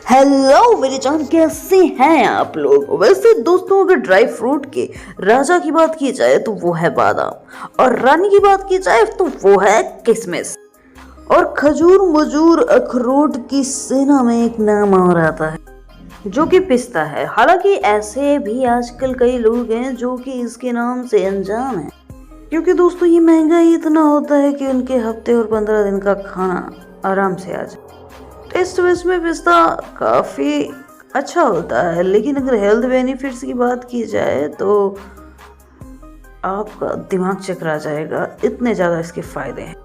Hello मेरे जान, कैसे हैं आप लोग। वैसे दोस्तों, अगर ड्राई फ्रूट के राजा की बात की जाए तो वो है बादाम, और रानी की बात की जाए तो वो है किशमिश। और खजूर मजूर अखरोट की सेना में एक नाम और आता है जो कि पिस्ता है। हालांकि ऐसे भी आजकल कई लोग हैं जो कि इसके नाम से अनजान हैं, क्योंकि दोस्तों ये महंगा ही इतना होता है कि उनके हफ्ते और 15 दिन का खाना आराम से आ जाए। टेस्ट वेस्ट में पिस्ता काफ़ी अच्छा होता है, लेकिन अगर हेल्थ बेनिफिट्स की बात की जाए तो आपका दिमाग चकरा जाएगा, इतने ज़्यादा इसके फ़ायदे हैं।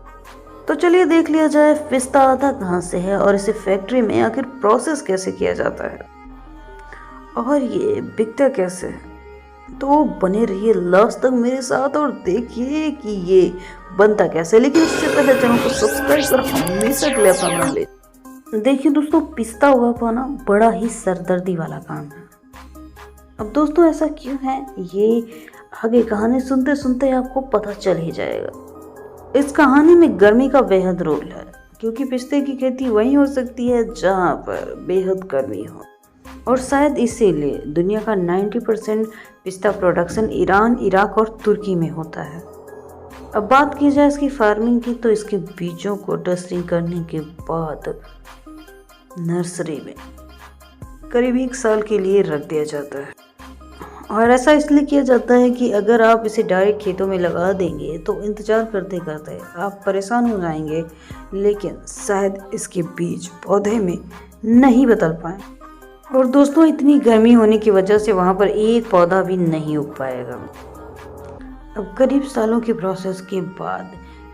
तो चलिए देख लिया जाए पिस्ता आता कहाँ से है और इसे फैक्ट्री में आखिर प्रोसेस कैसे किया जाता है और ये बिकता कैसे है। तो बने रहिए लास्ट तक मेरे साथ और देखिए कि ये बनता कैसे। लेकिन उससे पहले चैनल को सब्सक्राइब कर हमेशा के लिए अपना बना ले। देखिए दोस्तों, पिस्ता उगा पाना बड़ा ही सरदर्दी वाला काम है। अब दोस्तों ऐसा क्यों है, ये आगे कहानी सुनते सुनते आपको पता चल ही जाएगा। इस कहानी में गर्मी का बेहद रोल है, क्योंकि पिस्ते की खेती वहीं हो सकती है जहाँ पर बेहद गर्मी हो, और शायद इसीलिए दुनिया का 90% पिस्ता प्रोडक्शन ईरान, इराक और तुर्की में होता है। अब बात की जाए इसकी फार्मिंग की, तो इसके बीजों को डस्टिंग करने के बाद नर्सरी में करीब 1 साल के लिए रख दिया जाता है। और ऐसा इसलिए किया जाता है कि अगर आप इसे डायरेक्ट खेतों में लगा देंगे तो इंतज़ार करते करते आप परेशान हो जाएंगे, लेकिन शायद इसके बीज पौधे में नहीं बदल पाए। और दोस्तों इतनी गर्मी होने की वजह से वहाँ पर एक पौधा भी नहीं उग पाएगा। अब करीब सालों के प्रोसेस के बाद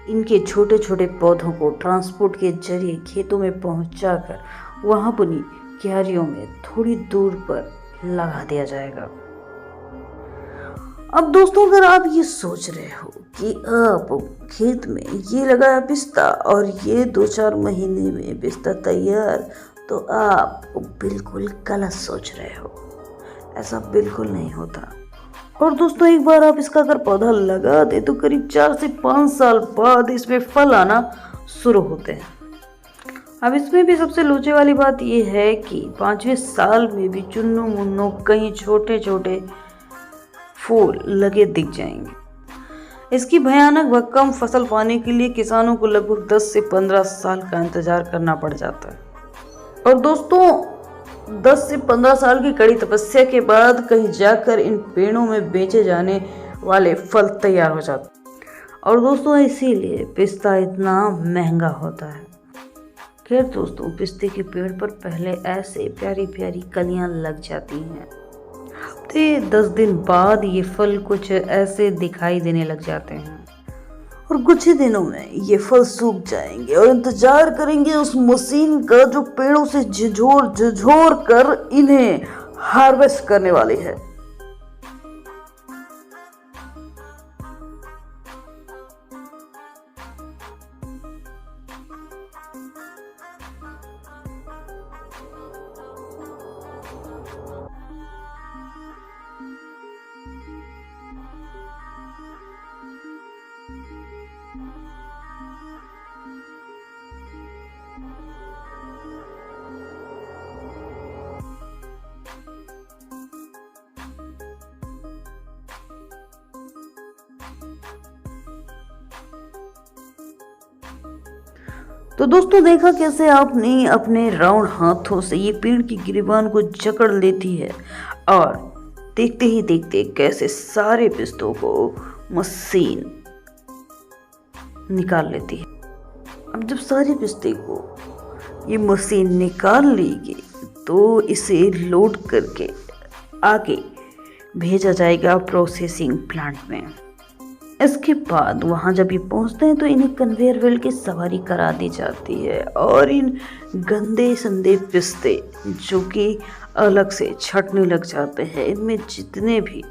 इनके छोटे छोटे पौधों को ट्रांसपोर्ट के जरिए खेतों में पहुंचाकर वहां बनी क्यारियों में थोड़ी दूर पर लगा दिया जाएगा। अब दोस्तों अगर आप ये सोच रहे हो कि आप खेत में ये लगाया पिस्ता और ये 2-4 महीने में पिस्ता तैयार, तो आप बिल्कुल गलत सोच रहे हो। ऐसा बिल्कुल नहीं होता। और दोस्तों एक बार आप इसका अगर पौधा लगा दे तो करीब 4 से 5 साल बाद इसमें फल आना शुरू होते हैं। अब इसमें भी सबसे लोचे वाली बात यह है कि 5वें साल में भी चुन्नू मुन्नू कहीं छोटे छोटे फूल लगे दिख जाएंगे। इसकी भयानक व कम फसल पाने के लिए किसानों को लगभग 10 से 15 साल का इंतजार करना पड़ जाता है। और दोस्तों 10 से 15 साल की कड़ी तपस्या के बाद कहीं जाकर इन पेड़ों में बेचे जाने वाले फल तैयार हो जाते हैं। और दोस्तों इसीलिए पिस्ता इतना महंगा होता है। खैर दोस्तों, पिस्ते के पेड़ पर पहले ऐसे प्यारी प्यारी कलियां लग जाती हैं। हफ्ते 10 दिन बाद ये फल कुछ ऐसे दिखाई देने लग जाते हैं, और कुछ ही दिनों में ये फल सूख जाएंगे और इंतजार करेंगे उस मशीन का जो पेड़ों से झिझोर झिझोर कर इन्हें हार्वेस्ट करने वाली है। तो दोस्तों देखा कैसे आपने अपने राउंड हाथों से ये पेड़ की गिरिबान को जकड़ लेती है, और देखते ही देखते कैसे सारे पिस्तों को मशीन निकाल लेती है। अब जब सारे पिस्ते को ये मशीन निकाल लेगी तो इसे लोड करके आगे भेजा जाएगा प्रोसेसिंग प्लांट में। इसके बाद वहाँ जब ये पहुँचते हैं तो इन्हें कन्वेयर बेल्ट की सवारी करा दी जाती है, और इन गंदे संदे पिस्ते जो कि अलग से छटने लग जाते हैं, इनमें जितने भी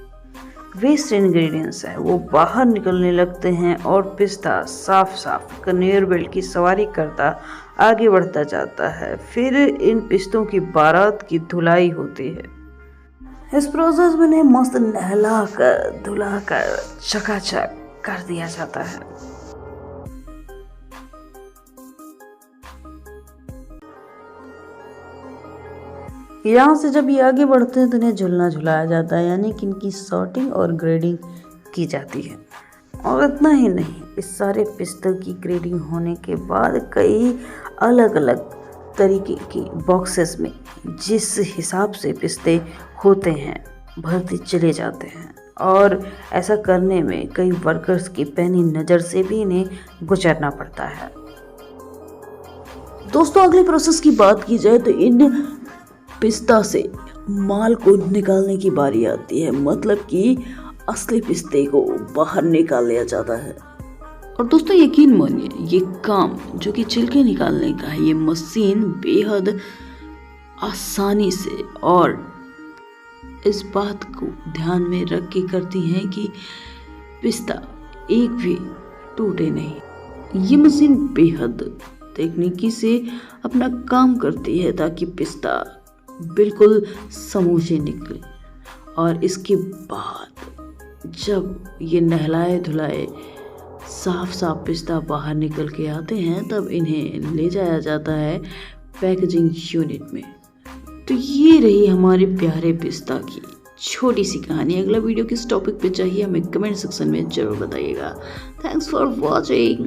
वेस्ट इंग्रेडिएंट्स हैं वो बाहर निकलने लगते हैं, और पिस्ता साफ साफ कन्वेयर बेल्ट की सवारी करता आगे बढ़ता जाता है। फिर इन पिस्तों की बारात की धुलाई होती है। इस प्रोसेस में इन्हें मस्त नहलाकर धुलाकर चकाचक कर दिया जाता है। यहाँ से जब ये आगे बढ़ते हैं तो इन्हें झुलना झुलाया जाता है, यानी कि इनकी सॉर्टिंग और ग्रेडिंग की जाती है। और इतना ही नहीं, इस सारे पिस्तों की ग्रेडिंग होने के बाद कई अलग अलग तरीके की बॉक्सेस में जिस हिसाब से पिस्ते होते हैं भरते चले जाते हैं। और ऐसा करने में कई वर्कर्स की पैनी नज़र से भी इन्हें गुजरना पड़ता है। दोस्तों, अगले प्रोसेस की बात की जाए तो इन पिस्ता से माल को निकालने की बारी आती है, मतलब कि असली पिस्ते को बाहर निकाल लिया जाता है। और दोस्तों, यकीन मानिए, ये काम जो कि छिलके निकालने का है, ये मशीन बेहद आसानी से और इस बात को ध्यान में रख के करती हैं कि पिस्ता एक भी टूटे नहीं। ये मशीन बेहद तकनीकी से अपना काम करती है ताकि पिस्ता बिल्कुल समूचे निकले। और इसके बाद जब ये नहलाए धुलाए साफ साफ पिस्ता बाहर निकल के आते हैं, तब इन्हें ले जाया जाता है पैकेजिंग यूनिट में। तो ये रही हमारे प्यारे पिस्ता की छोटी सी कहानी। अगला वीडियो किस टॉपिक पे चाहिए हमें कमेंट सेक्शन में जरूर बताइएगा। Thanks for watching.